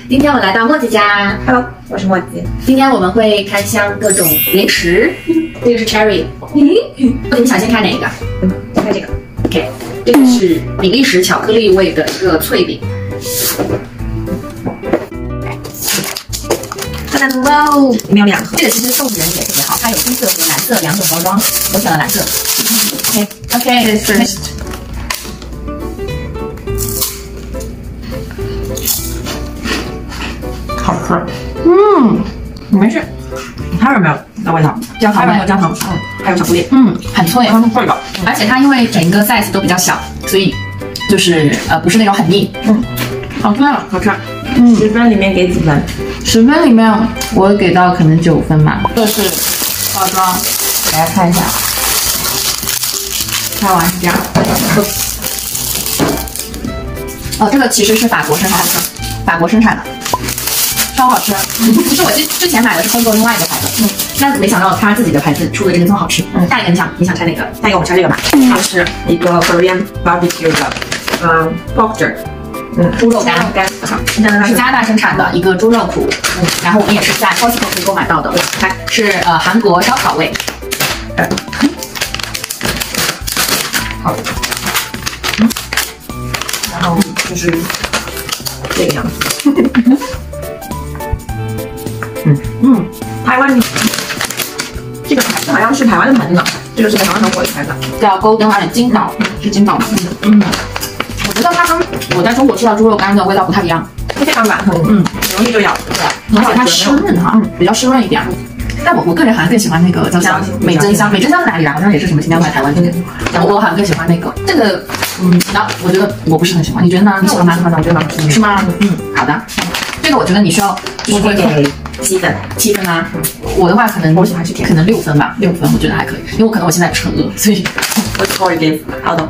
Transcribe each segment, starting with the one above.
今天我来到墨迹家 ，Hello， 我是墨迹。今天我们会开箱各种零食，这个是 Cherry。你想先开哪一个？先开这个。OK， 这个是比利时巧克力味的一个脆饼。哇哦，里面有2盒。这个其实送人也特别好，它有金色和蓝色2种包装，我选了蓝色。OK， first。好吃。没事。还有没有的味道？焦糖还有焦糖，还有巧克力，很脆，它是脆的，而且它因为整个 size 都比较小，所以就是不是那种很腻，好吃啊，好吃。10分里面给几分？10分里面我给到可能9分吧。这是包装，给大家看一下，开完是这样。哦，这个其实是法国生产的。超好吃，其实我之前买的是Costco另外一个牌子，那没想到他自己的牌子出的这个这么好吃。下一个你想拆哪个？下一个我们拆这个吧，它是一个 Korean barbecue 的pork jerky，猪肉干，是加拿大生产的一个猪肉脯，然后我们也是在 Costco 可以购买到的，它是韩国烧烤味。好，然后就是这个样子。台湾这个牌子好像是台湾的牌子呢，这个是台湾很火的牌子，叫 Golden Iron 金岛，是金岛的。我觉得它跟我在中国吃到猪肉干的味道不太一样，它非常软，很容易就咬，而且它湿润哈，比较湿润一点。但我个人好像更喜欢那个叫什么美珍香，美珍香是哪里啊？好像也是什么新疆买台湾这个，我好像更喜欢那个这个，那我觉得我不是很喜欢，你觉得呢？你喜欢吗？我觉得蛮好吃，是吗？好的，这个我觉得你需要就是会给7分啊。我的话可能可能6分吧，6分我觉得还可以，因为我可能我现在吃很饿，所以我 score give 好的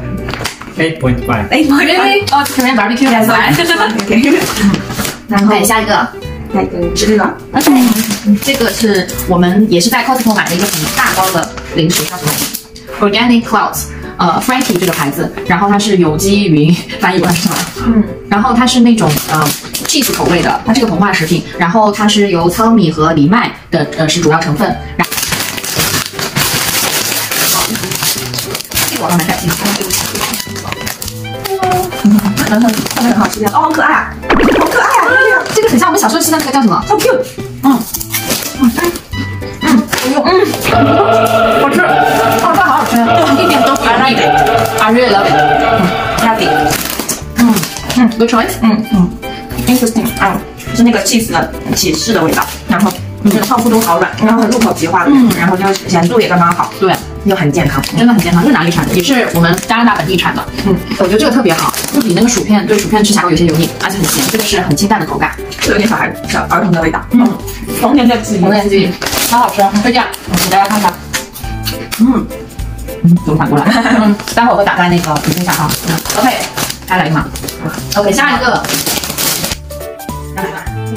8.5。really？ 哦，这边 barbecue 来，然后下一个是这个 ，OK， 这个是我们也是在 Costco 买的一个很大包的零食，叫什么 Organic Clouds，Frankie 这个牌子，然后它是有机云，翻译过来是什么？然后它是那种cheese 口味的，它是个膨化食品，然后它是由糙米和藜麦的是主要成分。这个我还蛮感兴趣的，很好吃的，好可爱啊，这个很像我们小时候吃的那个叫什么？好 cute， 好吃，好好吃，一点都不 I like it， I really love it，healthy，good choice，interesting， 是那个 cheese 的起司的味道，然后泡芙都好软，然后入口即化，然后就咸度也刚刚好，对，又很健康，真的很健康。这是哪里产的？也是我们加拿大本地产的。我觉得这个特别好，就比那个薯片，对，薯片吃起来会有些油腻，而且很咸。这个是很清淡的口感，有点小儿童的味道。童年的记忆，超好吃，推荐，给大家看看。怎么反过来？待会我会打开那个评论下啊。OK， 开来一嘛。OK， 下一个。这个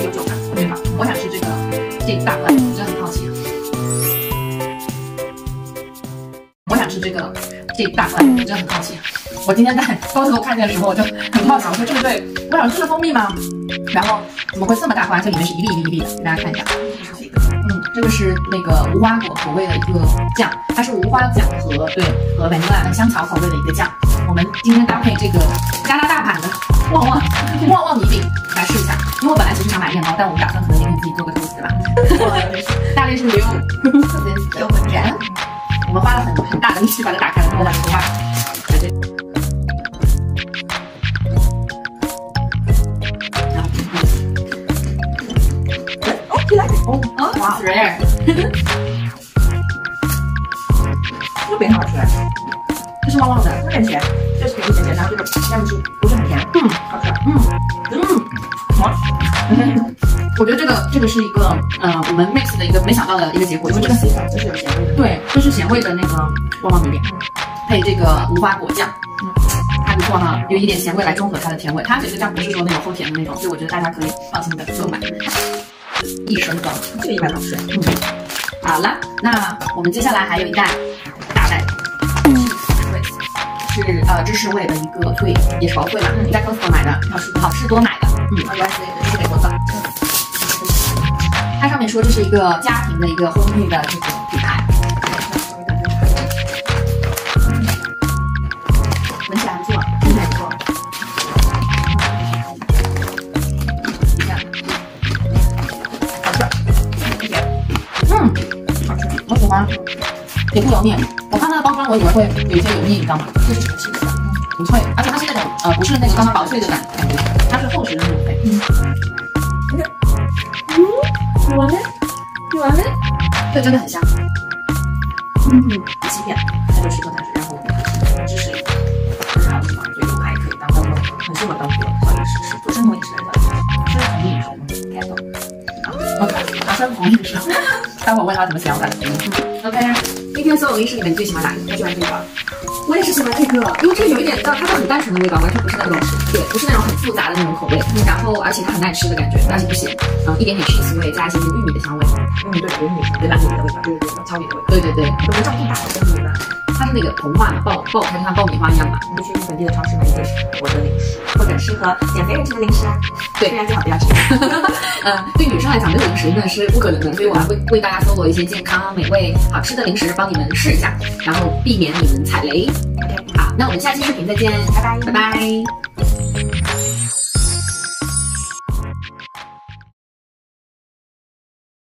有9块，对吧？我想吃这个大块，我真的很好奇。我想吃这大块，我真的很好奇。我今天在Costco看见的时候，我就很好奇，我说这个对，我想吃的蜂蜜吗？然后怎么会这么大块？而且里面是一粒一粒的，给大家看一下。这个是那个无花果口味的一个酱，它是无花酱和 vanilla 香草口味的一个酱。我们今天搭配这个加拿大版的旺旺米饼来试一下，因为我本来其实想买面包，但我们打算可能也可以自己做个toast吧。大力士牛有本钱，我们花了很大的力气把它打开了，我把它说话。哇 ，rare， 特别好吃，这是旺旺的，有点甜，就是有点甜，然后这个酱汁不是很甜，好吃，我觉得这个是一个我们 mix 的一个没想到的一个结果，因为这个就是有咸味的，对，这是咸味的那个旺旺米饼，配这个无花果酱，还不错哈，有一点咸味来中和它的甜味。它这个酱不是说那种齁甜的那种，所以我觉得大家可以放心的购买。一升的，这个一般好吃。好了，那我们接下来还有一袋大袋，是芝士味的一个脆，也是薄脆嘛，你在 Costco 买的，好事多买的，没关系，这是给我的。说这是一个家庭的一个烘焙的这种品牌。闻起来不错，看起来不错。好吃，我喜欢，也不油腻。我看它的包装，我以为会有一些油腻，你知道吗？这是什么气质的？不脆，而且它是那种不是那个刚刚薄脆的感觉，它是厚实的那种脆。你完了，你完了，对，真的很香。欺骗，它就适合它是，然后芝士里很好的地方，所以我还可以当当做很适合当做小零食吃，做生酮饮食的小零食，生酮饮食 keto。啊，生酮饮食，待会我问他怎么想法。OK， 今天所有零食里面你最喜欢哪一个？我喜欢这个。我也是喜欢这个，因为这个有一点，它是很单纯的味道，完全不是那种对，不是那种很复杂的那种口味。然后而且它很耐吃的感觉，而且不咸，一点点 cheese 味，加一些玉米的香味。对，有玉米香，对吧？玉米的味道，对，糙米的味道。对，我们这么大的真的，它是那个童话嘛，爆开就像爆米花一样嘛。你去本地的超市买一些我的零食，或者适合减肥人吃的零食啊。对，虽然最好不要吃。对女生来讲，这个零食呢是不可能的，所以我还会为大家搜罗一些健康、美味、好吃的零食，帮你们试一下，然后避免你们踩雷。OK， 好，那我们下期视频再见，拜拜，拜拜。